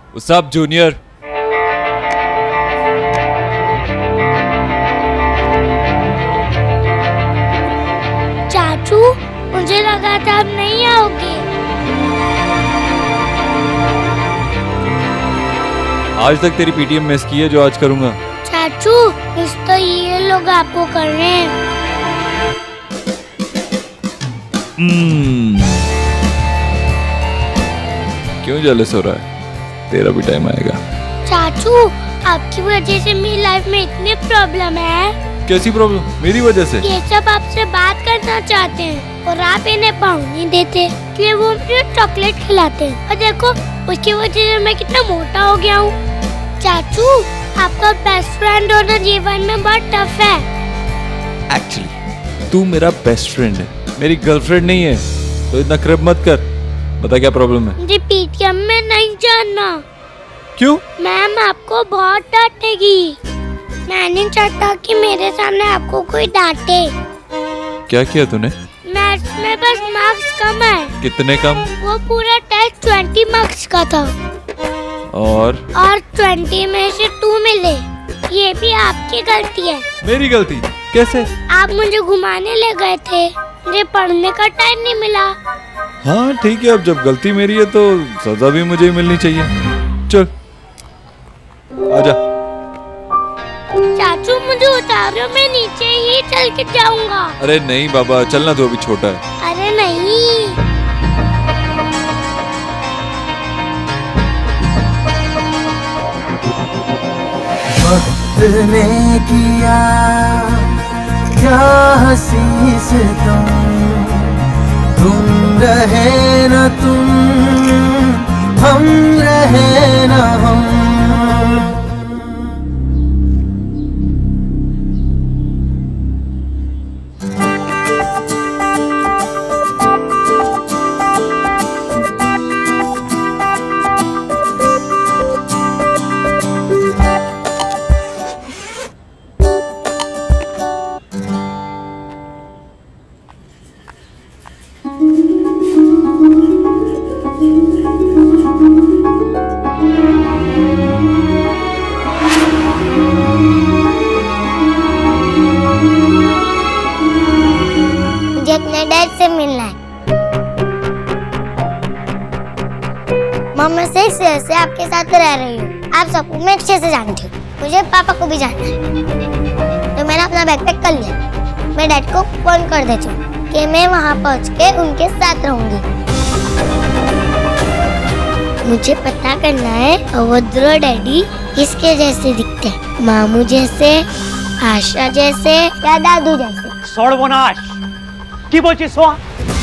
What's up junior? चाचू, मुझे लगा था आप नहीं आओगे। आज तक तेरी पीटीएम मिस की है जो आज करूंगा। चाचू, मिस तो ये लोग आपको कर रहे हैं। क्यों जेलस हो रहा है? तेरा भी टाइम आएगा। चाचू, आपकी वजह से मेरी लाइफ में इतनी प्रॉब्लम है। कैसी प्रॉब्लम? मेरी वजह से? ये सब आपसे बात करना चाहते हैं और आप इन्हें पाँव नहीं देते, इसलिए वो मुझे चॉकलेट खिलाते हैं। और देखो, उसकी वजह से मैं कितना मोटा हो गया हूँ। चाचू, आपका बेस्ट फ्रेंड होना जीवन में बहुत टफ है। एक्चुअली तू मेरा बेस्ट फ्रेंड है, मेरी गर्लफ्रेंड नहीं है, तो इतना क्रिप मत कर। बता क्या प्रॉब्लम है? मुझे पीटीएम में नहीं जाना। क्यों? मैम आपको बहुत डांटेगी। मैं नहीं चाहता कि मेरे सामने आपको कोई डांटे। क्या किया तूने? मैथ्स में बस मार्क्स कम है। कितने कम? वो पूरा टेस्ट 20 मार्क्स का था और 20 में से 2 मिले। ये भी आपकी गलती है। मेरी गलती? कैसे? आप मुझे घुमाने ले गए थे, मुझे पढ़ने का टाइम नहीं मिला। हाँ ठीक है, अब जब गलती मेरी है तो सजा भी मुझे ही मिलनी चाहिए। चल आजा। चाचू, मुझे उतारो, मैं नीचे ही चल के जाऊंगा। अरे नहीं बाबा, चलना, तो अभी छोटा है। अरे नहीं। वक्त ने किया क्या हंसी से तुम रहे न तुम, हम रहे न हम। मुझे अपने डैड से मिलना है। मैं 6 ईयर से आपके साथ रह रही हूँ। आप सबको मैं अच्छे से जानती हूँ। मुझे पापा को भी जानना है, तो मैंने अपना बैग कर लिया। मैं डैड को फोन कर देती हूँ कि मैं वहाँ पहुँच के उनके साथ रहूंगी। मुझे पता करना है अवध्र डैडी किसके जैसे दिखते हैं, मामू जैसे, आशा जैसे या दादू जैसे। सर्वनाश की बोलची सोहा,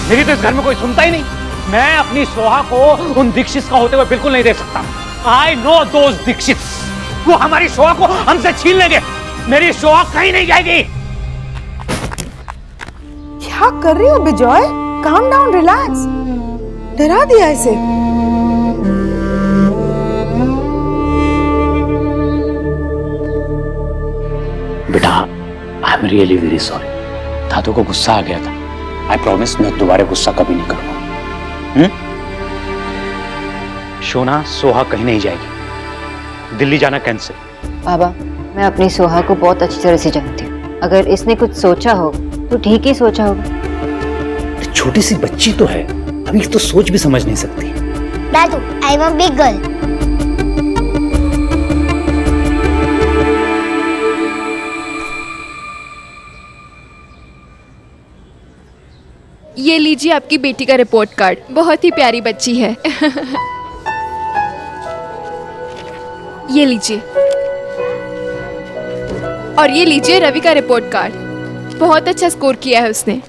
मेरी तो इस घर में कोई सुनता ही नहीं। मैं अपनी सोहा को उन दीक्षित का होते हुए बिल्कुल नहीं देख सकता। आई नो दोज दीक्षित, वो हमारी सोहा को हमसे छीन लेंगे। मेरी सोहा कहीं नहीं जाएगी। क्या कर रही हो बिजॉय? Calm down, relax. डरा दिया इसे। बेटा, I am really very sorry. दादू को गुस्सा आ गया था। आई प्रॉमिस मैं दोबारा गुस्सा कभी नहीं करूंगा। शोना, सोहा कहीं नहीं जाएगी। दिल्ली जाना कैंसिल। बाबा, मैं अपनी सोहा को बहुत अच्छी तरह से जानती हूँ। अगर इसने कुछ सोचा हो तो ठीक ही सोचा होगा। छोटी सी बच्ची तो है, अभी तो सोच भी समझ नहीं सकती। दादू, I am a big girl. ये लीजिए आपकी बेटी का रिपोर्ट कार्ड। बहुत ही प्यारी बच्ची है। ये लीजिए। और ये लीजिए रवि का रिपोर्ट कार्ड। बहुत अच्छा स्कोर किया है उसने।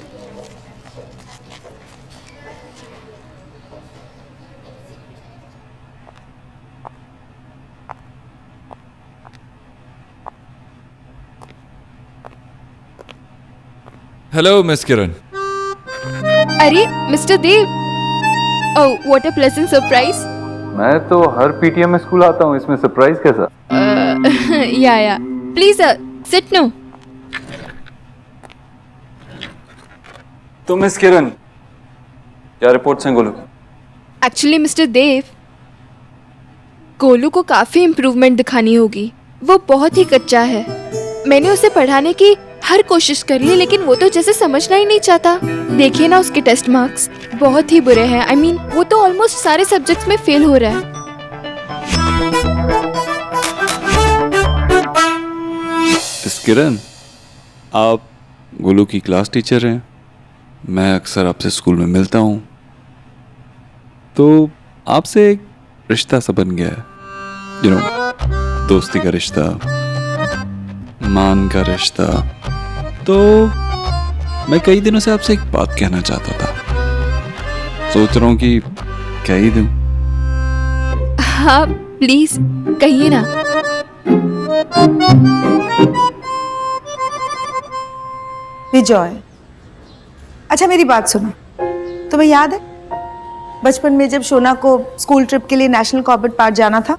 Hello miss Kiran. अरे mister Dev, oh what a pleasant surprise. मैं तो हर पीटीएम में स्कूल आता हूँ, इसमें सरप्राइज कैसा? या प्लीज सिट नो। तो मिस किरण, क्या रिपोर्ट्स हैं गोलू? एक्चुअली मिस्टर देव, गोलू को काफी इम्प्रूवमेंट दिखानी होगी। वो बहुत ही कच्चा है। मैंने उसे पढ़ाने की हर कोशिश करी है, लेकिन वो तो जैसे समझना ही नहीं चाहता। देखिए ना उसके टेस्ट मार्क्स बहुत ही बुरे हैं। आई मीन वो तो ऑलमोस्ट सारे सब्जेक्ट्स में फेल हो रहा है। किरण, आप गोलू की क्लास टीचर हैं। मैं अक्सर आपसे स्कूल में मिलता हूँ, तो आपसे एक रिश्ता सा बन गया है। दोस्ती का रिश्ता, मान का रिश्ता। तो मैं कई दिनों से आपसे एक बात कहना चाहता था। सोच रहा हूँ कि कह ही दूं। हाँ प्लीज कहिए ना। विजय, अच्छा मेरी बात सुनो। तुम्हें याद है बचपन में जब शोना को स्कूल ट्रिप के लिए नेशनल कॉर्बेट पार्क जाना था,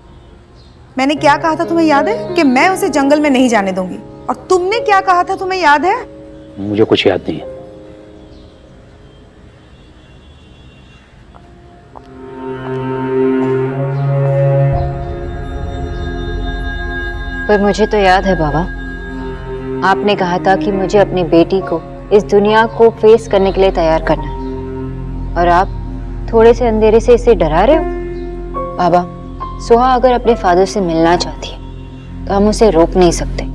मैंने क्या कहा था तुम्हें याद है? कि मैं उसे जंगल में नहीं जाने दूंगी। और तुमने क्या कहा था तुम्हें याद है? मुझे कुछ याद नहीं है। पर मुझे तो याद है बाबा, आपने कहा था कि मुझे अपनी बेटी को इस दुनिया को फेस करने के लिए तैयार करना है, और आप थोड़े से अंधेरे से इसे डरा रहे हो। बाबा, सोहा अगर अपने फादर से मिलना चाहती है तो हम उसे रोक नहीं सकते।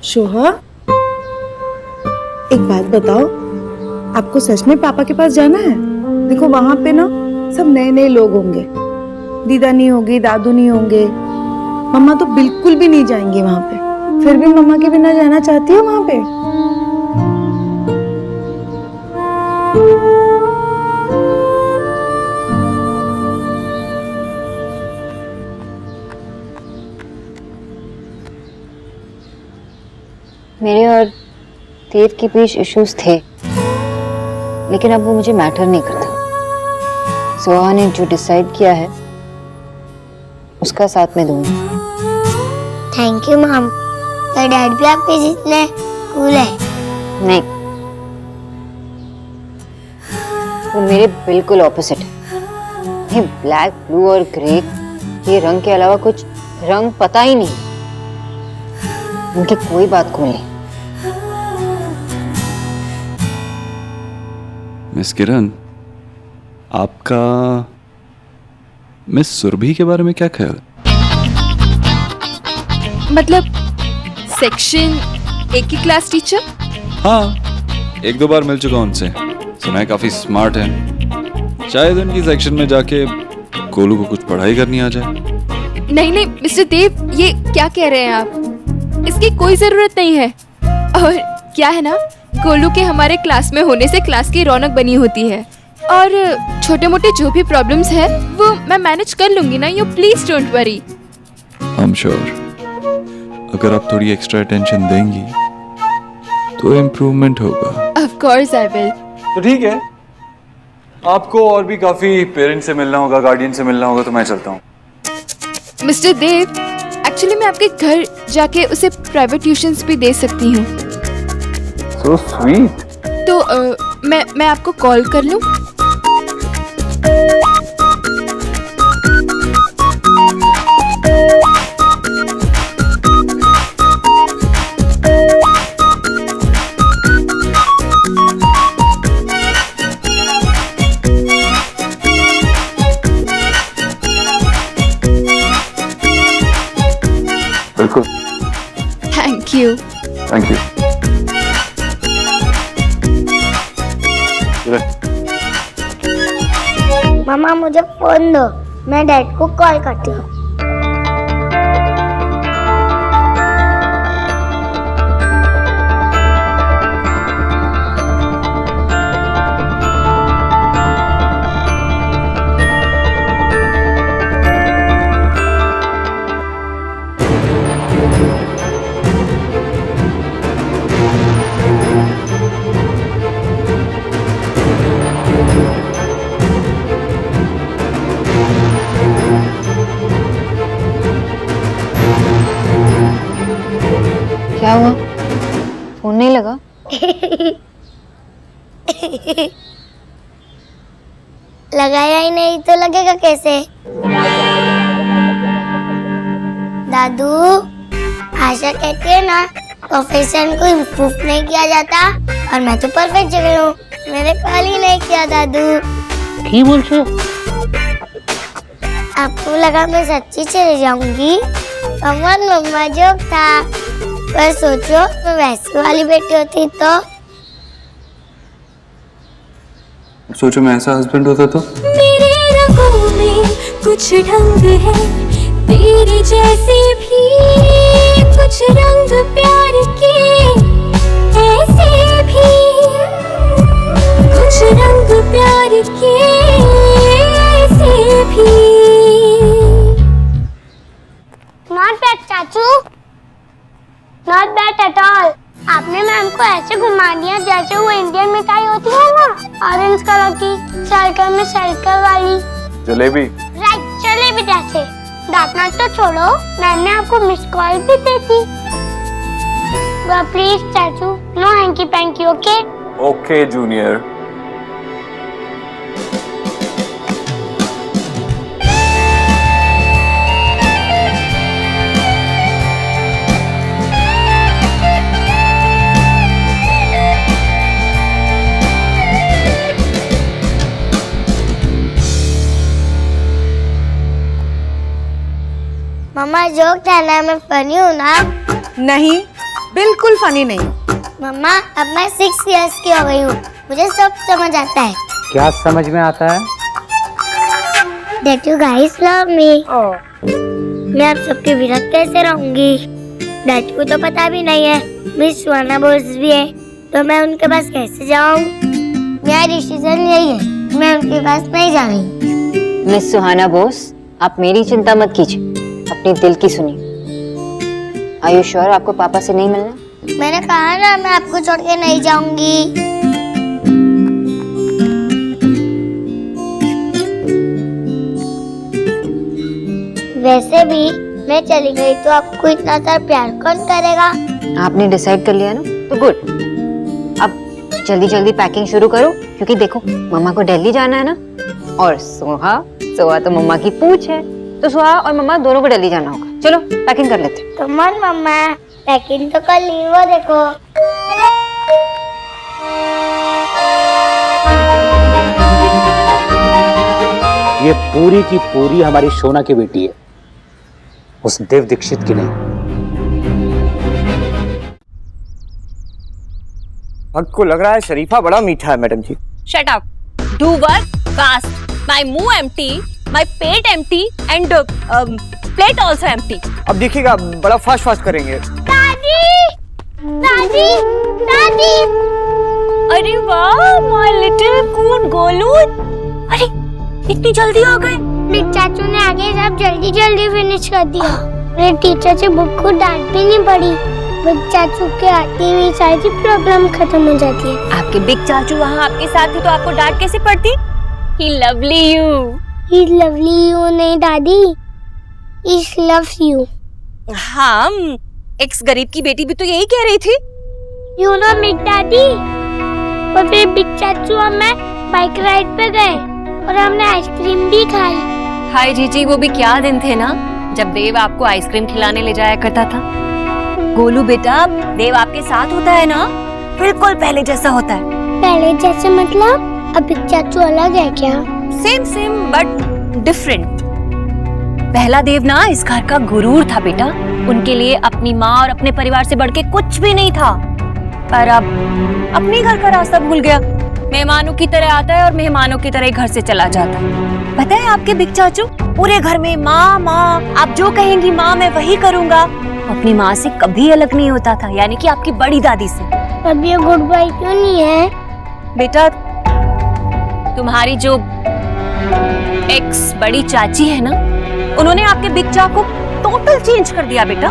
सोहा, एक बात बताओ, आपको सच में पापा के पास जाना है? देखो वहां पे ना सब नए नए लोग होंगे। दीदा नहीं होगी, दादू नहीं होंगे, मम्मा तो बिल्कुल भी नहीं जाएंगी वहां पे। फिर भी मम्मा के बिना जाना चाहती हो वहां पे? मेरे और देव के बीच इश्यूज थे, लेकिन अब वो मुझे मैटर नहीं करता। सोहा ने जो डिसाइड किया है उसका साथ में दूंगी। Thank you mom. तो डैड भी आपके जितने कूल है? नहीं, वो मेरे बिल्कुल ऑपोजिट है। ये ब्लैक, ब्लू और ग्रे, ये रंग के अलावा कुछ रंग पता ही नहीं। उनकी कोई बात कूल नहीं। मिस किरण, आपका मिस सुरभि के बारे में क्या ख्याल? मतलब सेक्शन 1 की क्लास टीचर? हाँ, एक दो बार मिल चुका उनसे। सुना है काफी स्मार्ट है। शायद उनकी सेक्शन में जाके गोलू को कुछ पढ़ाई करनी आ जाए। नहीं नहीं मिस्टर देव, ये क्या कह रहे हैं आप? इसकी कोई जरूरत नहीं है। और क्या है ना, गोलू के हमारे क्लास में होने से क्लास की रौनक बनी होती है, और छोटे मोटे जो भी प्रॉब्लम्स है वो मैं मैनेज कर लूंगी ना। You please don't worry. I am sure अगर आप थोड़ी एक्स्ट्रा अटेंशन देंगी तो इम्प्रूवमेंट होगा। Of course I will. तो ठीक है, आपको और भी काफी पेरेंट्स से मिलना होगा, गार्डियन से मिलना होगा, तो मैं चलता हूँ। मिस्टर देव, एक्चुअली मैं आपके घर जाके उसे प्राइवेट ट्यूशंस भी दे सकती हूँ। So sweet. तो मैं आपको कॉल कर लूँ? बिल्कुल। Thank you. Thank you. मामा मुझे फोन दो, मैं डैड को कॉल करती हूँ। क्या हुआ? फोन नहीं लगा? लगाया ही नहीं तो लगेगा कैसे? दादू, आशा कहती है ना प्रोफेशन को इम्प्रूव नहीं किया जाता, और मैं तो परफेक्ट जगह हूँ, मैंने कॉल ही नहीं किया दादू। की बोल छो? आपको लगा मैं सच्ची चली जाऊंगी? अमन मम्मा जोक था, पर सोचो मैं वैसी वाली बेटी होती तो। सोचो मैं ऐसा हस्बैंड होता तो। मेरे रंगों में कुछ ढंग है, तेरे जैसे भी कुछ रंग प्यार के, ऐसे भी कुछ रंग प्यार के, ऐसे भी। Not bad चाचू, not bad at all। आपने मैम को ऐसे घुमा दिया जैसे वो इंडियन मिठाई होती है ना, ऑरेंज कलर की, सर्कल में सर्कल वाली। जलेबी। राइट, जलेबी जैसे। डांटना तो छोड़ो, मैंने आपको मिस कॉल भी दी थी। प्लीज चाचू, no hanky panky, okay? Okay junior. Mama joke था ना, मैं फनी हूँ ना? नहीं, बिल्कुल फनी नहीं। मम्मा, अब मैं 6 इयर्स की हो गई हूँ, मुझे सब समझ आता है। क्या समझ में आता है? That you guys love me। मैं आप सबके विरोध कैसे रहूंगी? डैड को तो पता भी नहीं है मिस सुहाना बोस भी है, तो मैं उनके पास कैसे जाऊँ? मेरा डिसीजन यही है, मैं उनके पास नहीं जा रही। मिस सुहाना बोस, आप मेरी चिंता मत कीजिए, अपने दिल की सुनिए। आर यू श्योर आपको पापा से नहीं मिलना? मैंने कहा ना मैं आपको छोड़ के नहीं जाऊंगी। वैसे भी मैं चली गई तो आपको इतना सारा प्यार कौन करेगा? आपने डिसाइड कर लिया ना, तो गुड। अब जल्दी जल्दी पैकिंग शुरू करो, क्योंकि देखो मम्मा को दिल्ली जाना है ना, और सोहा तो मम्मा की पूछ है, तो सोहा और मम्मा दोनों को दिल्ली जाना होगा। चलो पैकिंग कर लेते हैं। कम ऑन मम्मा, पैकिंग तो कर ली, वो देखो। ये पूरी की पूरी हमारी सोना की बेटी है, उस देव दीक्षित की नहीं। आपको लग रहा है शरीफा बड़ा मीठा है madam ji. Shut up. Do work fast. My muh empty, my pet empty, and plate also empty. अब देखिएगा बड़ा फास्ट फास्ट करेंगे। दादी, दादी, दादी। अरे वाह, my little coon गोलू। अरे इतनी जल्दी आ गए। मेरे चाचू ने आगे सब जल्दी जल्दी फिनिश कर दिया। मेरे टीचर से बुक को डांट भी नहीं पड़ी। बिग चाचू के आते ही सारी प्रॉब्लम खत्म हो जाती है। आपके बिग चाचू वहाँ आपके साथ थे तो आपको डांट कैसे पड़ती? He lovely you. He lovely you नहीं दादी, He loves you. हाँ, एक्स गरीब की बेटी भी तो यही कह रही थी। You know बिग दादी। और फिर बिग चाचू और मैं बाइक राइड पे गए और हमने आइसक्रीम भी खाई। हाय जीजी, वो भी क्या दिन थे ना जब देव आपको आइसक्रीम खिलाने ले जाया करता था। गोलू बेटा, देव आपके साथ होता है ना, बिल्कुल पहले जैसा होता है। पहले जैसे मतलब? अब बिग चाचू अलग है क्या? Same same but different. पहला देव ना इस घर का गुरूर था बेटा, उनके लिए अपनी माँ और अपने परिवार से बढ़ के कुछ भी नहीं था। पर अब अपने घर का रास्ता भूल गया, मेहमानों की तरह आता है और मेहमानों की तरह घर से चला जाता है। पता है आपके बिग चाचू पूरे घर में माँ माँ, आप जो कहेंगी माँ मैं वही करूँगा। अपनी माँ से कभी अलग नहीं होता था, यानी कि आपकी बड़ी दादी से। अब ये गुड बाय क्यों नहीं है? बेटा, तुम्हारी जो एक्स बड़ी चाची है ना, उन्होंने आपके बिग चा को टोटल चेंज कर दिया बेटा।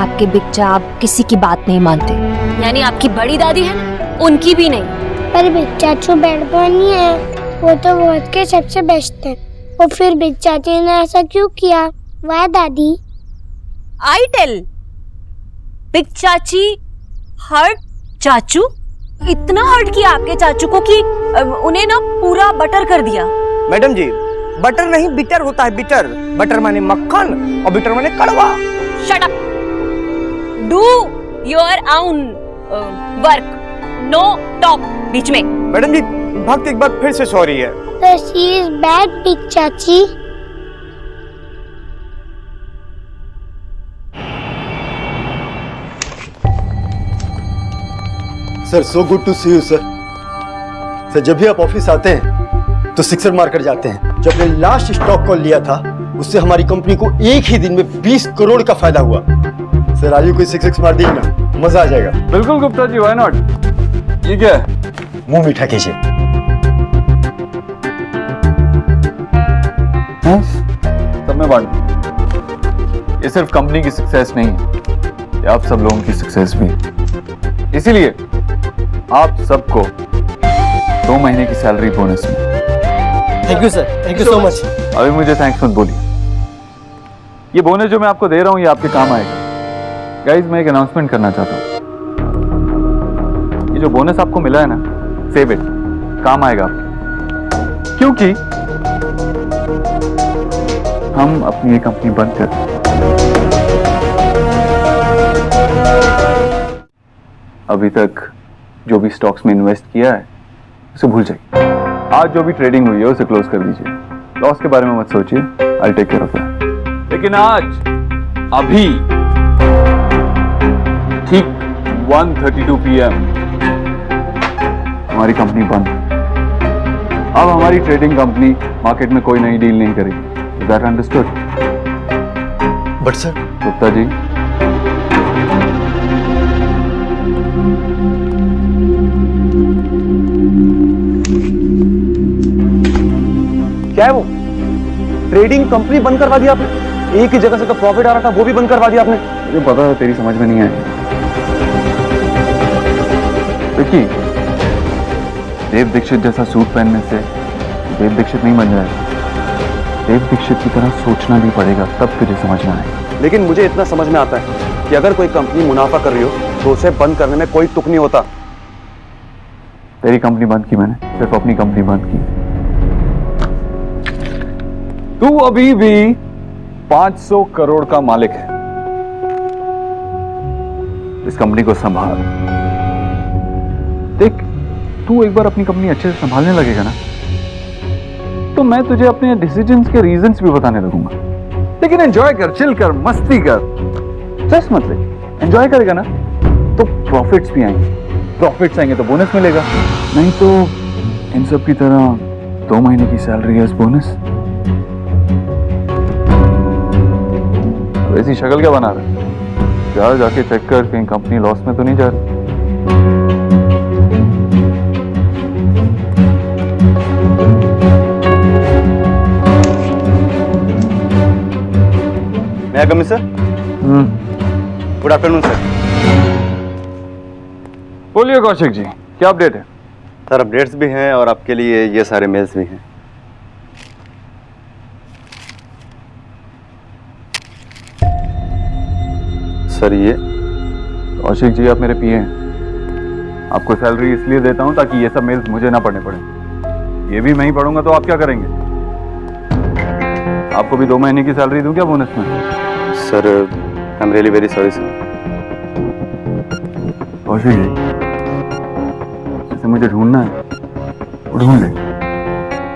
आपके बिग चा आप किसी की बात नहीं मानते, यानी आपकी बड़ी दादी है ना, उनकी भी नहीं। पर बिग चाचू बैड बॉय नहीं है, वो तो वर्ल्ड के सबसे बेस्ट है। और फिर बिग चाची ने ऐसा क्यों किया? वाह दादी। आई टेल, बिग चाची हर्ट चाचू, इतना हर्ट किया आपके चाचू को कि उन्हें ना पूरा बटर कर दिया। मैडम जी, बटर नहीं बिटर होता है, बिटर। बटर माने मक्खन और बिटर माने कड़वा। Shut up, do your own work, no talk बीच में। मैडम जी, भक्त एक बार फिर से सॉरी है। तो शी इज बैड बिग चाची। Sir so good to see you sir. Sir जब भी आप ऑफिस आते हैं तो सिक्सर मारकर जाते हैं। जब मैंने लास्ट स्टॉक कॉल लिया था उससे हमारी कंपनी को एक ही दिन में 20 करोड़ का फायदा हुआ। सर आइए कोई सिक्स मार दीजिए ना, मजा आ जाएगा। बिल्कुल गुप्ता जी, व्हाई नॉट। ये क्या है? मुंह मीठा कीजिए। सब में बांट। ये सिर्फ कंपनी की सक्सेस नहीं है, ये आप सब लोगों की सक्सेस भी है। इसीलिए आप सबको 2 महीने की सैलरी बोनस में। Thank you sir, thank you so much. अभी मुझे थैंक्स मत बोलिए। ये बोनस जो मैं आपको दे रहा हूं ये आपके काम आएगा। गाइस, मैं एक अनाउंसमेंट करना चाहता हूं। ये जो बोनस आपको मिला है ना, सेव इट, काम आएगा आपके। क्योंकि हम अपनी ये कंपनी बंद कर रहे हैं। अभी तक जो भी स्टॉक्स में इन्वेस्ट किया है उसे भूल जाइए। आज जो भी ट्रेडिंग हुई है उसे क्लोज कर दीजिए। लॉस के बारे में मत सोचिए, I take care of that. लेकिन आज अभी ठीक 1:32 PM हमारी कंपनी बंद। अब हमारी ट्रेडिंग कंपनी मार्केट में कोई नई डील नहीं करेगी। Is that understood? But sir. Gupta ji, क्या है वो? ट्रेडिंग कंपनी बंद करवा दी आपने? एक ही जगह से तो प्रॉफिट आ रहा था, वो भी बंद करवा दिया आपने। मुझे पता है तेरी समझ में नहीं आएगी। देखिए, देव दीक्षित जैसा सूट पहनने से देव दीक्षित नहीं बन जाएगा। देव दीक्षित की तरह सोचना भी पड़ेगा, तब तुझे समझ में आएगा। लेकिन मुझे इतना समझ में आता है कि अगर कोई कंपनी मुनाफा कर रही हो तो उसे बंद करने में कोई तुक नहीं होता। तेरी कंपनी बंद की मैंने, सिर्फ अपनी कंपनी बंद की। तू अभी भी 500 करोड़ का मालिक है। इस कंपनी को संभाल। देख, तू एक बार अपनी कंपनी अच्छे से संभालने लगेगा ना, तो मैं तुझे अपने डिसीजंस के रीजंस भी बताने लगूंगा। लेकिन एंजॉय कर, चिल कर, मस्ती कर, स्ट्रेस मत ले। एंजॉय करेगा ना तो प्रॉफिट्स भी आएंगे। प्रॉफिट्स आएंगे तो बोनस मिलेगा, नहीं तो इन सब की तरह 2 महीने की सैलरी एज बोनस। ऐसी शक्ल क्या बना रहा है? जाके चेक कर, कहीं कंपनी लॉस में तो नहीं जा रही। मैं कम सर। Good afternoon sir. बोलिए कौशिक जी, क्या अपडेट है? सर अपडेट्स भी हैं और आपके लिए ये सारे मेल्स भी हैं। सर ये कौशिक जी, आप मेरे पीए हैं। आपको सैलरी इसलिए देता हूं ताकि ये सब मेल्स मुझे ना पढ़ने पड़े। ये भी मैं ही पढ़ूंगा तो आप क्या करेंगे? आपको भी 2 महीने की सैलरी दूं क्या बोनस में? Sir I am really very sorry sir. Kaushik ji, जिसे मुझे ढूंढना है वो ढूंढ ले।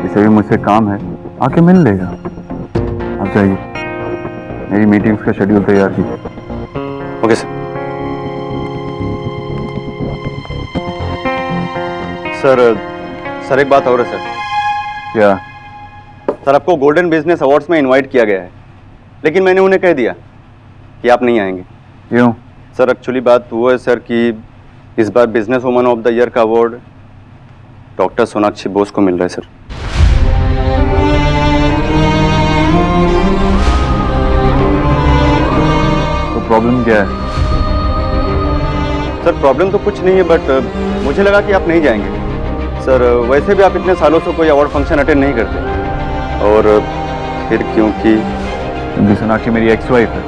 जिसे भी मुझसे काम है आके मिल लेगा। आप जाइए, मेरी मीटिंग्स का शेड्यूल तैयार कीजिए। Okay sir. सर एक बात और है सर। क्या? सर आपको गोल्डन बिजनेस अवार्ड्स में इनवाइट किया गया है, लेकिन मैंने उन्हें कह दिया कि आप नहीं आएंगे। क्यों? सर एक्चुअली बात वो है सर कि इस बार business woman of the year का अवार्ड डॉक्टर सोनाक्षी बोस को मिल रहा है सर। तो प्रॉब्लम क्या है? सर प्रॉब्लम तो कुछ नहीं है, बट मुझे लगा कि आप नहीं जाएंगे। सर वैसे भी आप इतने सालों से कोई अवार्ड फंक्शन अटेंड नहीं करते, और फिर क्योंकि सोनाक्षी मेरी एक्स वाइफ है,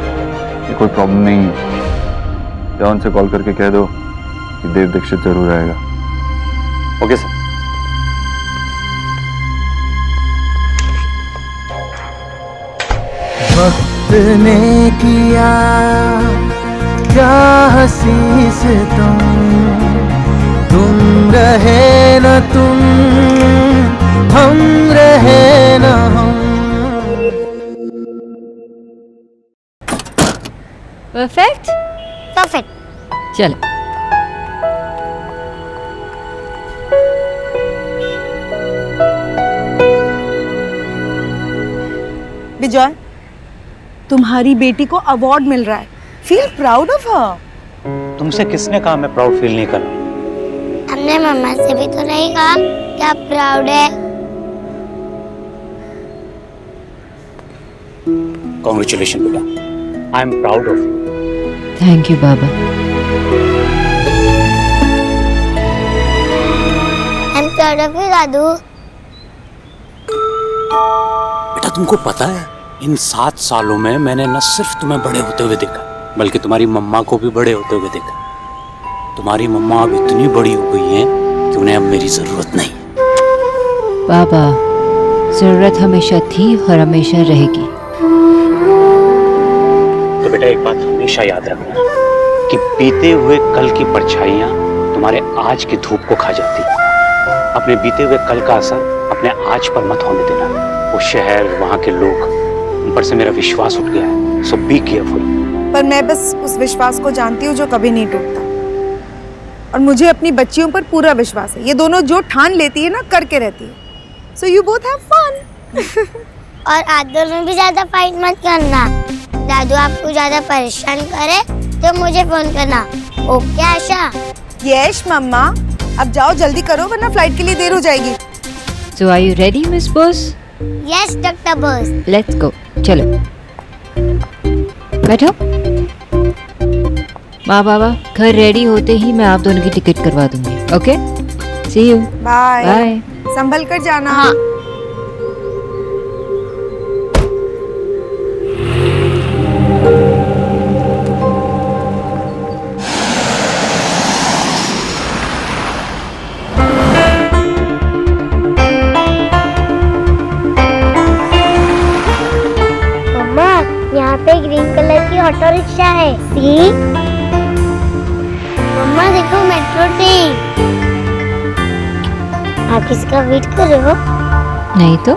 ये कोई प्रॉब्लम नहीं है। जाओ उनसे कॉल करके कह दो कि देव दीक्षित जरूर आएगा। Okay sir. वक्त ने किया क्या हंसी से तुम रहे न तुम, हम रहे न हम। परफेक्ट। परफेक्ट। चलो। विजय, तुम्हारी बेटी को अवार्ड मिल रहा है। Feel proud of her. तुमसे किसने कहा मैं प्राउड फील नहीं कर रहा? हमने मम्मा से भी तो नहीं कहा कि आप प्राउड है। कॉन्ग्रेचुलेशन बेटा, I am proud of you. Thank you बाबा। I am proud of you दादू। बेटा तुमको पता है, इन 7 सालों में मैंने न सिर्फ तुम्हें बड़े होते हुए देखा, बल्कि तुम्हारी मम्मा को भी बड़े होते हुए देखा। तुम्हारी मम्मा अब इतनी बड़ी हो गई हैं कि उन्हें अब मेरी जरूरत नहीं। बाबा, जरूरत हमेशा थी और हमेशा रहेगी। तो बेटा एक बात हमेशा याद रखना कि बीते हुए कल की परछाइयां तुम्हारे आज की धूप को खा जाती। अपने बीते हुए कल का असर अपने आज पर मत होने देना। वो शहर, वहाँ के लोग, उन पर से मेरा विश्वास उठ गया है। सो बी केयरफुल। पर मैं बस उस विश्वास को जानती हूँ जो कभी नहीं टूटता, और मुझे अपनी बच्चियों पर पूरा विश्वास है। ये दोनों जो ठान लेती है ना, करके रहती है। So you both have fun. और आप दोनों भी ज्यादा फाइट मत करना। दादू आपको ज्यादा परेशान करे तो मुझे फोन करना। ओके आशा? यस मम्मा। अब जाओ जल्दी करो वरना फ्लाइट के लिए देर हो जाएगी। So are you ready, Miss Bose? Yes doctor Bose. Let's go. चलो। बैठो। माँ बाबा, घर रेडी होते ही मैं आप दोनों की टिकट करवा दूंगी। Okay? See you. Bye. Bye. संभल कर जाना। हाँ। यहाँ पे ग्रीन कलर की ऑटो रिक्शा है। सी मम्मा देखो, मेट्रो ट्रेन। आप किसका वेट कर रहे हो? नहीं तो?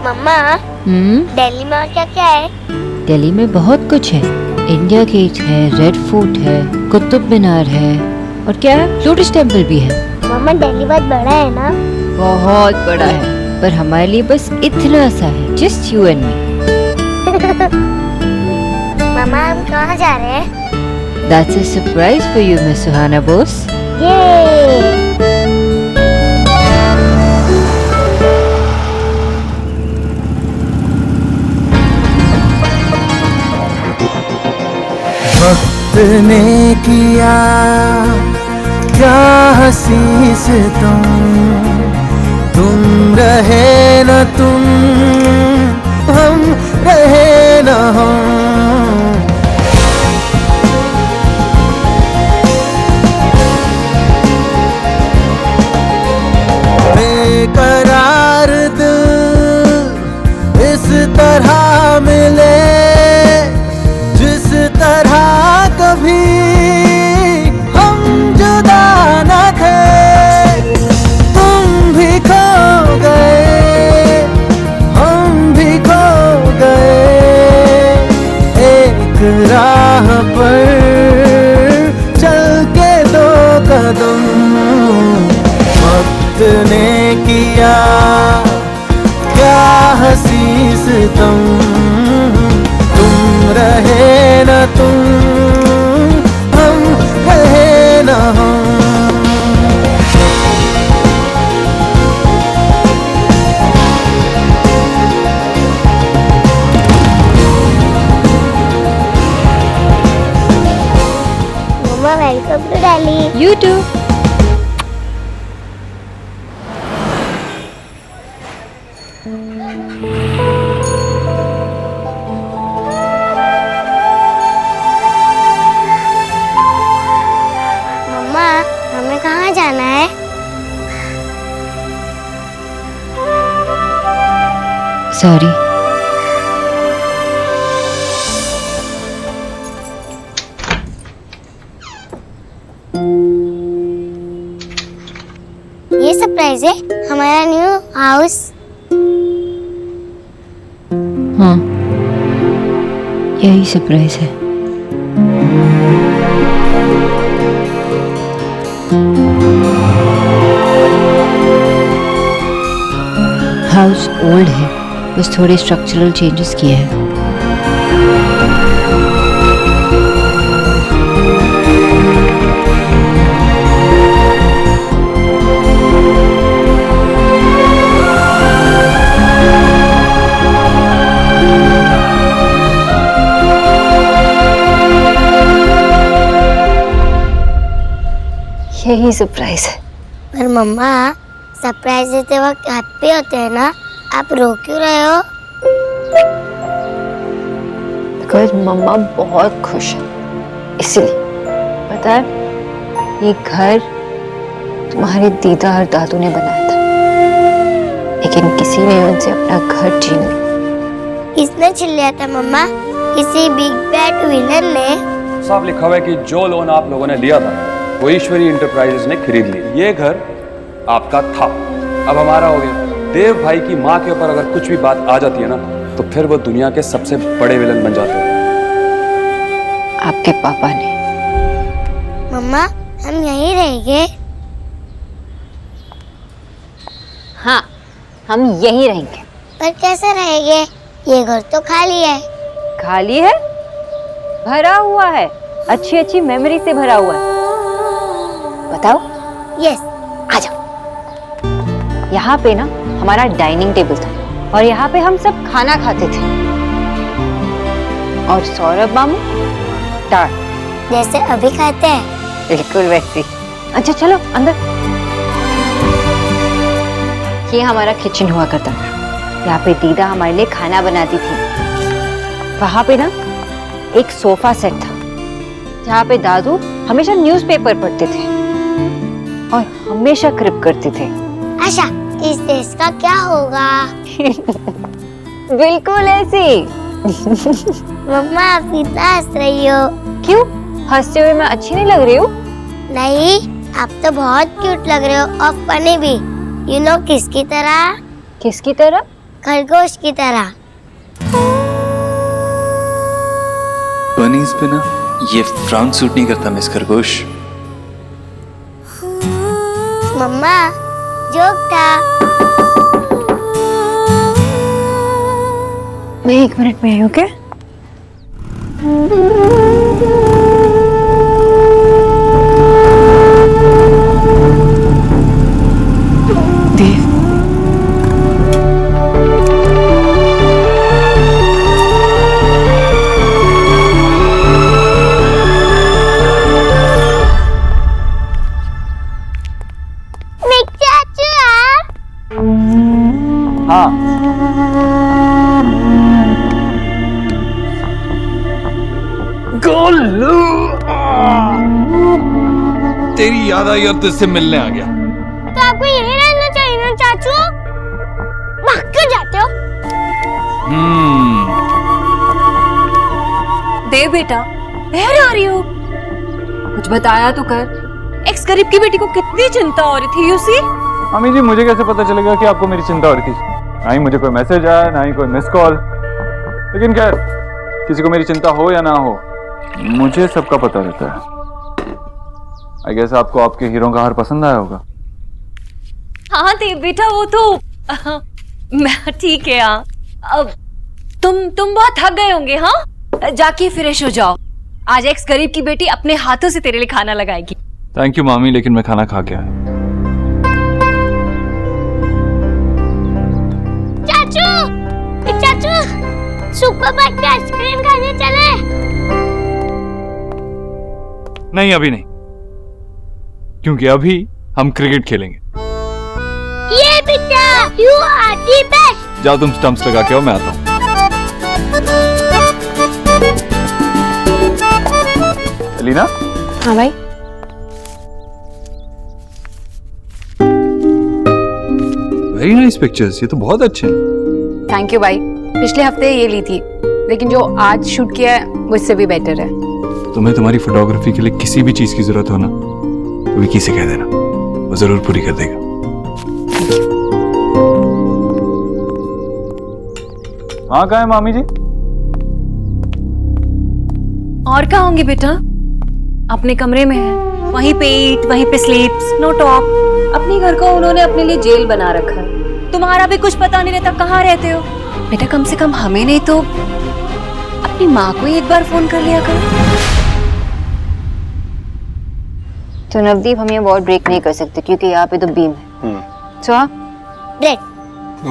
मम्मा, दिल्ली में और क्या क्या है? दिल्ली में बहुत कुछ है। इंडिया गेट है, रेड फोर्ट है, कुतुब मीनार है, और क्या है, लोटस टेम्पल भी है। मम्मा दिल्ली बहुत बड़ा है ना? बहुत बड़ा है, पर हमारे लिए बस इतना सा है। Just you and me. Mama हम कहाँ जा रहे हैं? That's a surprise for you, Miss Suhana Bose. वक्त ने किया क्या हंसी से तुम रहे न तुम, हम रहे न हम। बेकरार दिल इस तरह मिले जिस तरह कभी हम जुदा न थे। तुम भी खो गए, हम भी खो गए, एक राह पर चल के 2 कदम। वक्त ने किया क्या हंसी से तुम रहे न तुम, हम रहे न हम। Mama welcome to Delhi. You too. Mama हमें कहाँ जाना है? Sorry. a new house? हाँ, यही सरप्राइज है। हाउस ओल्ड है, बस थोड़े स्ट्रक्चरल चेंजेस किए हैं। यही सरप्राइज है। पर मम्मा, सरप्राइज देते वक्त हैप्पी होते हैं ना, आप रो क्यों रहे हो? बिकॉज मम्मा बहुत खुश है, इसलिए। पता है, ये घर तुम्हारे दीदा और दादू ने बनाया था, लेकिन किसी ने उनसे अपना घर छीन लिया। किसने छीन लिया था मम्मा? किसी बिग बैड विलन ने? साफ लिखा हुआ है कि जो लोन आप लोगों ने लिया था वो ईश्वरी इंटरप्राइजेस ने खरीद लिया। ये घर आपका था, अब हमारा हो गया। देव भाई की माँ के ऊपर अगर कुछ भी बात आ जाती है ना, तो फिर वो दुनिया के सबसे बड़े विलन बन जाते हैं। आपके पापा ने। मम्मा, हम यहीं रहेंगे? हाँ, हम यहीं रहेंगे। पर कैसे रहेंगे? ये घर तो खाली है। खाली है? भरा हुआ है, अच्छी अच्छी मेमोरी से भरा हुआ है। बताओ। यस, आ जाओ। यहाँ पे ना हमारा डाइनिंग टेबल था और यहाँ पे हम सब खाना खाते थे। और सौरभ मामू दाल, जैसे अभी खाते हैं। बिल्कुल वैसी। अच्छा चलो अंदर। ये हमारा किचन हुआ करता था। यहाँ पे दीदा हमारे लिए खाना बनाती थी। वहाँ पे ना एक सोफा सेट था जहाँ पे दादू हमेशा न्यूज़पेपर पढ़ते थे और हमेशा क्रिप करते थे। अच्छा, इस देश का क्या होगा? बिल्कुल ऐसी। मम्मा, आप इतना हंस रही हो। क्यों? हंसते हुए मैं अच्छी नहीं लग रही हूँ? नहीं, आप तो बहुत क्यूट लग रहे हो और फनी भी। यू नो किसकी तरह? किसकी तरह? खरगोश की तरह। बनीज पे ना ये फ्राउन सूट नहीं करता मिस खरगोश। मम्मा, जोक था। मैं 1 मिनट में आई हूँ। क्या? देव, हाँ, गोलू, तेरी याद आई और तुझसे मिलने आ गया। तो आपको यहीं रहना चाहिए ना चाचू? भाग क्यों जाते हो? देव बेटा, बाहर आ रही हो? कुछ बताया तो कर। एक्स गरीब की बेटी को कितनी चिंता हो रही थी, यू सी? मम्मी जी, मुझे कैसे पता चलेगा कि आपको मेरी चिंता हो रही थी? ना ही मुझे कोई मैसेज आया, ना ही कोई मिस कॉल। लेकिन खैर, किसी को मेरी चिंता हो या ना हो, मुझे सबका पता रहता है। आई गेस आपको आपके हीरो का हार पसंद आया होगा। हाँ देव बेटा, वो तो मैं ठीक है। हाँ, अब तुम बहुत थक गए होंगे। हाँ, जाके फ्रेश हो जाओ। आज एक्स गरीब की बेटी अपने हाथों से तेरे लिए खाना लगाएगी। थैंक यू मामी, लेकिन मैं खाना खा के आया। चाचू, सुपर मार्केट में आइसक्रीम खाने चले? नहीं, अभी नहीं, क्योंकि अभी हम क्रिकेट खेलेंगे। ये बेटा, यू आर दी बेस्ट। जाओ तुम स्टंप्स लगा के आओ, मैं आता हूँ। लीना। हाँ भाई। वेरी नाइस पिक्चर्स, ये तो बहुत अच्छे हैं। थैंक यू भाई। पिछले हफ्ते ये ली थी, लेकिन जो आज शूट किया है वो इससे भी बेटर है। तुम्हें तुम्हारी फोटोग्राफी के लिए किसी भी चीज की जरूरत हो ना, तो विकी से कह देना, वो जरूर पूरी कर देगा। हाँ कहाँ है मामी जी? और कहाँ होंगे बेटा? अपने कमरे में है, वहीं पे ईट, वहीं पे स्लीप्स, नो टॉक। अपने घर को उन्होंने अपने लिए जेल बना रखा है। तुम्हारा भी कुछ पता नहीं रहता कहाँ रहते हो। बेटा कम से कम हमें नहीं तो अपनी माँ को ही एक बार फोन कर लिया करो। तो नवदीप, हम ये वार्ड ब्रेक नहीं कर सकते क्योंकि यहाँ पे तो बीम है। तो ब्रेक।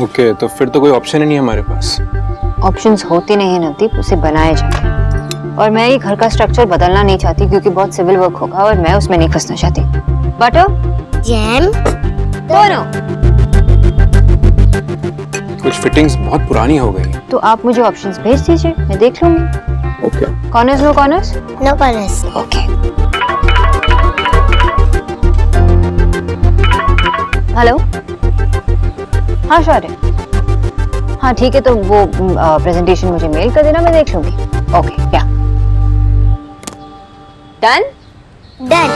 ओके, तो फिर तो कोई ऑप्शन ही नहीं है हमारे पास। ऑप्शंस होते नहीं है नवदीप, उसे बनाए जाते हैं। और मैं ये घर का स्ट्रक्चर बदलना नहीं चाहती क्योंकि बहुत सिविल वर्क होगा और मैं उसमें नहीं फंसना चाहती। बटर जैम दोनों। कुछ फिटिंग्स बहुत पुरानी हो गई। तो आप मुझे ऑप्शंस भेज दीजिए, मैं देख लूंगी। Okay. Corners no corners? No corners. Okay. Hello, हाँ शौर्य, हाँ ठीक है, तो वो प्रेजेंटेशन मुझे मेल कर देना, मैं देख लूंगी। ओके, या डन। डन।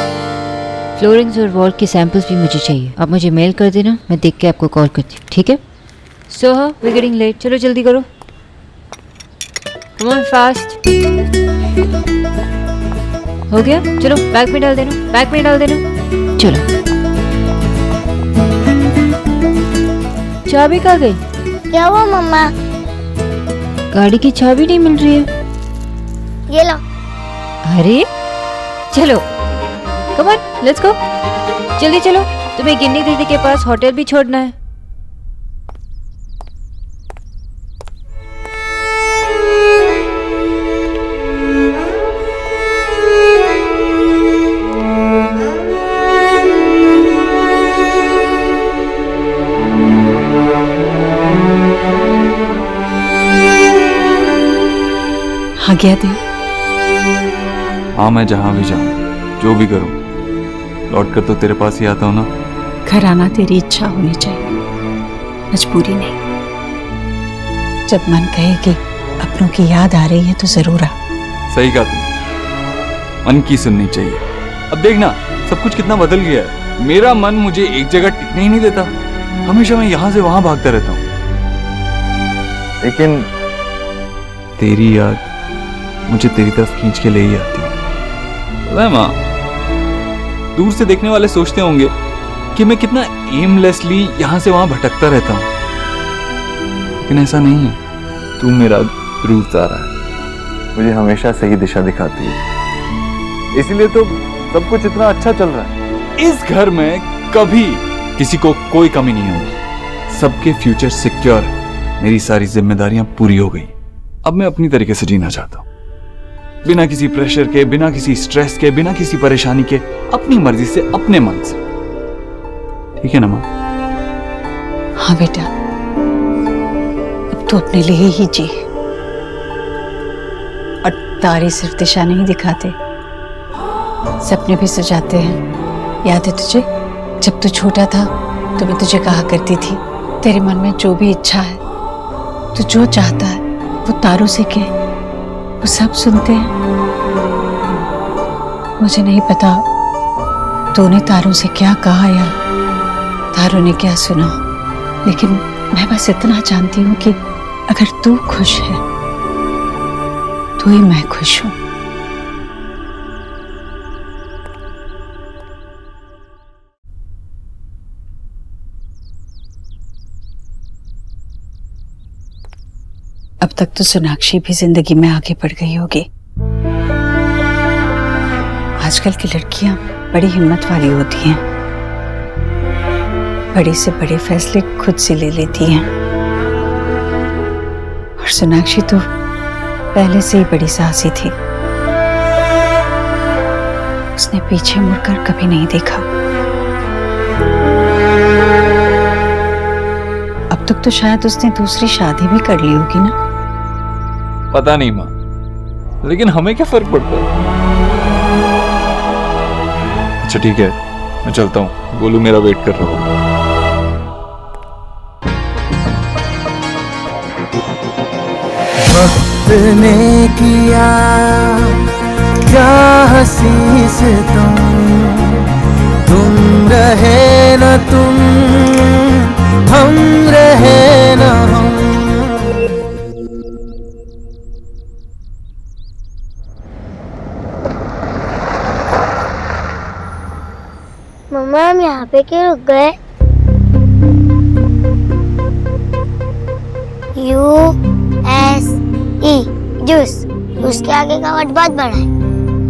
फ्लोरिंग्स और वॉल के सैंपल्स भी मुझे चाहिए, आप मुझे मेल कर देना, मैं देख के आपको कॉल करती हूँ, ठीक है? सो हाँ, वी गेटिंग लेट, चलो जल्दी करो, कम ऑन फास्ट। हो गया, चलो बैग में डाल देना, बैग में डाल देना, चलो। चाबी कहाँ गई? क्या हुआ मम्मा? गाड़ी की चाबी नहीं मिल रही है। ये लो। अरे चलो, कम ऑन, लेट्स गो, जल्दी चलो, तुम्हें गिन्नी दीदी के पास होटल भी छोड़ना है। आ गया देव। हाँ, मैं जहाँ भी जाऊँ, जो भी करूँ, लौट कर तो तेरे पास ही आता हूँ ना। घर आना तेरी इच्छा होनी चाहिए, मजबूरी नहीं। जब मन कहे कि अपनों की याद आ रही है तो जरूर आ। सही कहा तुम, मन की सुननी चाहिए। अब देखना, सब कुछ कितना बदल गया है। मेरा मन मुझे एक जगह टिकने ही नहीं देता, हमेशा मैं यहाँ से वहाँ भागता रहता हूँ। लेकिन तेरी याद मुझे तेरी तरफ खींच के ले ही आती है। पता है माँ, दूर से देखने वाले सोचते होंगे कि मैं कितना एमलेसली यहाँ से वहाँ भटकता रहता हूँ, लेकिन ऐसा नहीं है। तू मेरा ध्रुव तारा है, मुझे हमेशा सही दिशा दिखाती है, इसीलिए तो सब कुछ इतना अच्छा चल रहा है। इस घर में कभी किसी को कोई कमी नहीं होगी, सबके फ्यूचर सिक्योर है। मेरी सारी जिम्मेदारियां पूरी हो गई, अब मैं अपनी तरीके से जीना चाहता हूँ, बिना किसी प्रेशर के, बिना किसी स्ट्रेस के, बिना किसी परेशानी के, अपनी मर्जी से, अपने मन से। ठीक है ना माँ? हाँ बेटा, अब तो अपने लिए ही जी। और तारे सिर्फ दिशा नहीं दिखाते, सपने भी सजाते हैं। याद है तुझे, जब तू छोटा था तो मैं तुझे कहा करती थी, तेरे मन में जो भी इच्छा है, तू जो चाहता है वो तारों से कह, वो सब सुनते हैं। मुझे नहीं पता तूने तारों से क्या कहा या तारों ने क्या सुना, लेकिन मैं बस इतना जानती हूँ कि अगर तू खुश है तो ही मैं खुश हूँ। अब तक तो सोनाक्षी भी जिंदगी में आगे बढ़ गई होगी। आजकल की लड़कियां बड़ी हिम्मत वाली होती हैं, बड़े से बड़े फैसले खुद से ले लेती हैं। और सोनाक्षी तो पहले से ही बड़ी साहसी थी, उसने पीछे मुड़कर कभी नहीं देखा। अब तक तो शायद उसने दूसरी शादी भी कर ली होगी ना? पता नहीं माँ, लेकिन हमें क्या फर्क पड़ता है। अच्छा ठीक है, मैं चलता हूँ, गोलू मेरा वेट कर रहा होगा। वक्त ने किया क्या हंसी से तुम रहे न तुम, हम रहे न हम। पे क्यों रुक गए? U-S-E juice. उसके आगे का वर्ड बहुत बड़ा है।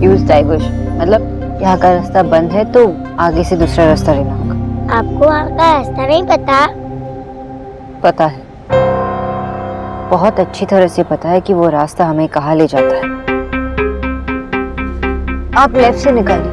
यूज डाइवर्ज मतलब यहाँ का रास्ता बंद है तो आगे से दूसरा रास्ता लेना होगा। आपको वहाँ का रास्ता नहीं पता? पता है, बहुत अच्छी तरह से पता है कि वो रास्ता हमें कहाँ ले जाता है। आप लेफ्ट से निकालिए।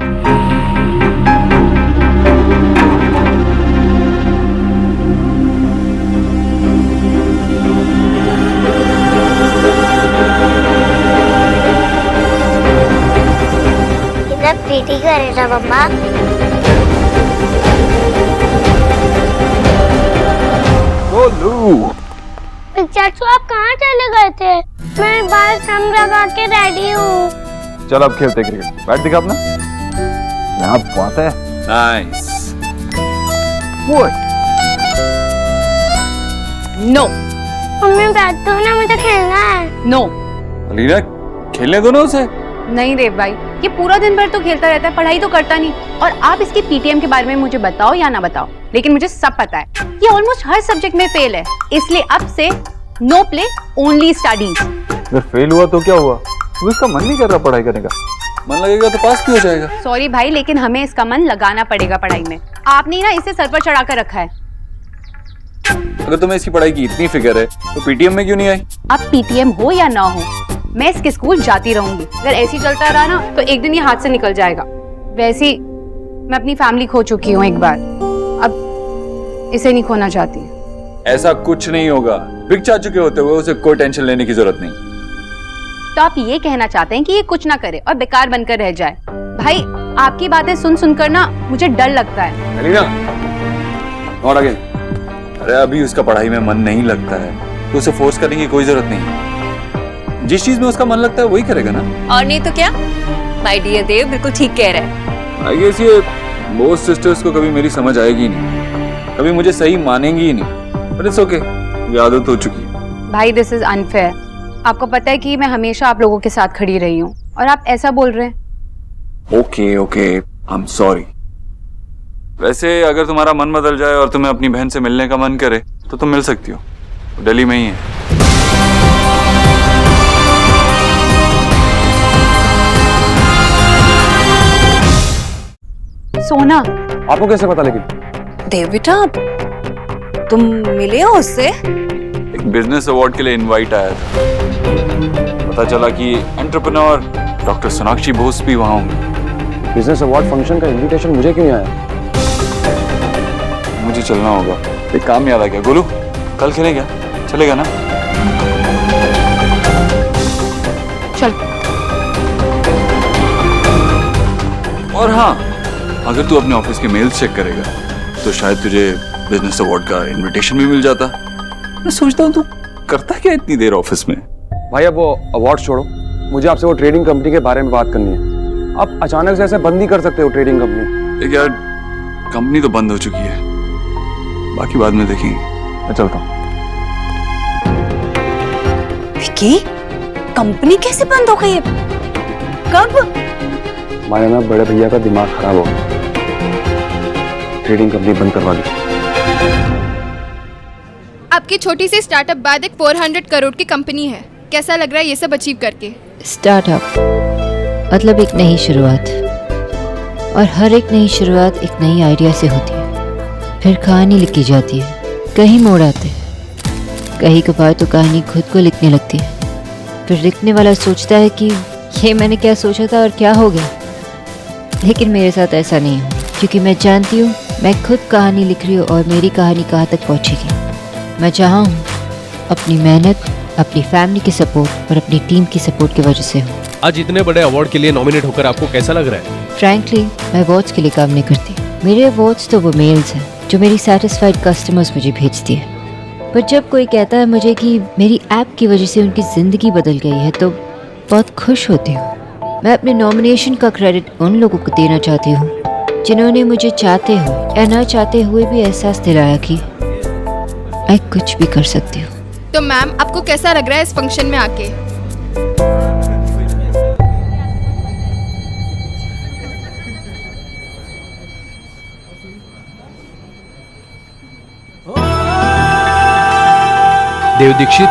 कितना प्रीटी करेगा मम्मा। गोलू, चाचू आप कहाँ चले गए थे? मैं बाहर संग लगा के रेडी हूँ। चल अब खेलते क्रिकेट। बैट दिखा अपना। यहाँ बहुत है। नाइस। नो मम्मी बैठ दो ना, मुझे खेलना है। नो अलीना, खेलने दो ना उसे। नहीं देव भाई, ये पूरा दिन भर तो खेलता रहता है, पढ़ाई तो करता नहीं। और आप इसकी पीटीएम के बारे में मुझे बताओ या ना बताओ, लेकिन मुझे सब पता है। ये ऑलमोस्ट हर सब्जेक्ट में फेल है, इसलिए अब से नो प्ले ओनली स्टडीज। अगर फेल हुआ तो क्या हुआ? वो इसका मन नहीं कर रहा पढ़ाई करने का। मन लगेगा तो पास भी हो जाएगा। सॉरी भाई, लेकिन हमें इसका मन लगाना पड़ेगा पढ़ाई में। आपने ना इसे सर पर चढ़ा कर रखा है। अगर तुम्हें इसकी पढ़ाई की इतनी फिक्र है तो पीटीएम में क्यों नहीं आई? अब पीटीएम हो या ना हो, मैं इसके स्कूल जाती रहूंगी। अगर ऐसे ही चलता रहा ना तो एक दिन ये हाथ से निकल जाएगा। वैसे ही मैं अपनी फैमिली खो चुकी हूँ एक बार, अब इसे नहीं खोना चाहती। ऐसा कुछ नहीं होगा। बिग चाचू के होते हुए उसे कोई टेंशन लेने की जरूरत नहीं। तो आप ये कहना चाहते हैं कि ये कुछ ना करे और बेकार बनकर रह जाए? भाई आपकी बातें सुन सुनकर ना मुझे डर लगता है। अलीना, और आगे। अरे अभी उसका पढ़ाई में मन नहीं लगता है तो उसे फोर्स करने की कोई जरूरत नहीं। जिस चीज में उसका मन लगता है वही करेगा ना। और नहीं तो क्या? माय डियर देव बिल्कुल ठीक कह रहे हैं। आई गेस ये बोथ सिस्टर्स को कभी मेरी समझ आएगी नहीं, कभी मुझे सही मानेंगी ही नहीं। बट इट्स ओके, ये आदत हो चुकी है। भाई दिस इज अनफेयर। आपको पता है कि मैं हमेशा आप लोगों के साथ खड़ी रही हूँ और आप ऐसा बोल रहे हैं। Okay okay, I am sorry. वैसे अगर तुम्हारा मन बदल जाए और तुम्हें अपनी बहन से मिलने का मन करे तो तुम मिल सकती हो, दिल्ली में ही है। सोना, आपको कैसे पता? लेकिन देव बेटा तुम मिले हो उससे? एक बिजनेस अवार्ड के लिए इनवाइट आया था। पता चला कि एंटरप्रेन्योर डॉक्टर सोनाक्षी बोस भी वहां होंगे। बिजनेस अवार्ड फंक्शन का इनविटेशन मुझे क्यों नहीं आया? मुझे चलना होगा, एक काम याद आ गया। गोलू, कल खेलेगा? चलेगा ना? चल। और हाँ, अगर तू अपने ऑफिस के मेल्स चेक करेगा तो शायद तुझे बिजनेस अवार्ड का इनविटेशन भी मिल जाता। मैं सोचता हूँ तू करता क्या इतनी देर ऑफिस में? भाई अब वो अवार्ड छोड़ो, मुझे आपसे वो ट्रेडिंग कंपनी के बारे में बात करनी है। आप अचानक से ऐसे बंद नहीं कर सकते हो ट्रेडिंग कंपनी। देख यार, कंपनी तो बंद हो चुकी है, बाकी बाद में देखेंगे। मैं चलता हूँ। विकी, कंपनी कैसे बंद हो गई है? कब? हमारे ना बड़े भैया का दिमाग खराब हो गया, ट्रेडिंग कंपनी बंद करवा दी। आपकी छोटी सी स्टार्टअप बाद एक 400 करोड़ की कंपनी है। कैसा लग रहा है ये सब अचीव करके? स्टार्टअप मतलब एक नई शुरुआत, और हर एक नई शुरुआत एक नई आइडिया से होती है। फिर कहानी लिखी जाती है, कहीं मोड़ आते हैं, कहीं कभार तो कहानी खुद को लिखने लगती है। फिर लिखने वाला सोचता है कि ये मैंने क्या सोचा था और क्या हो गया। लेकिन मेरे साथ ऐसा नहीं है, क्योंकि मैं जानती हूँ मैं खुद कहानी लिख रही हूँ और मेरी कहानी कहाँ तक पहुँचेगी। मैं जहाँ हूँ अपनी मेहनत, अपनी फैमिली की सपोर्ट और अपनी टीम की सपोर्ट की वजह से हूँ। आज इतने बड़े अवार्ड के लिए नॉमिनेट होकर आपको कैसा लग रहा है? फ्रैंकली मैं अवार्ड्स के लिए काम नहीं करती। मेरे अवार्ड्स तो वो मेल्स हैं जो मेरी सेटिस्फाइड कस्टमर्स मुझे भेजती है। पर जब कोई कहता है मुझे कि मेरी ऐप की वजह से उनकी ज़िंदगी बदल गई है तो बहुत खुश होती हूँ। मैं अपने नॉमिनेशन का क्रेडिट उन लोगों को देना चाहती हूँ जिन्होंने मुझे चाहते हो या ना चाहते हुए भी एहसास दिलाया कि मैं कुछ भी कर सकती हूँ। तो मैम, आपको कैसा लग रहा है इस फंक्शन में आके? देव दीक्षित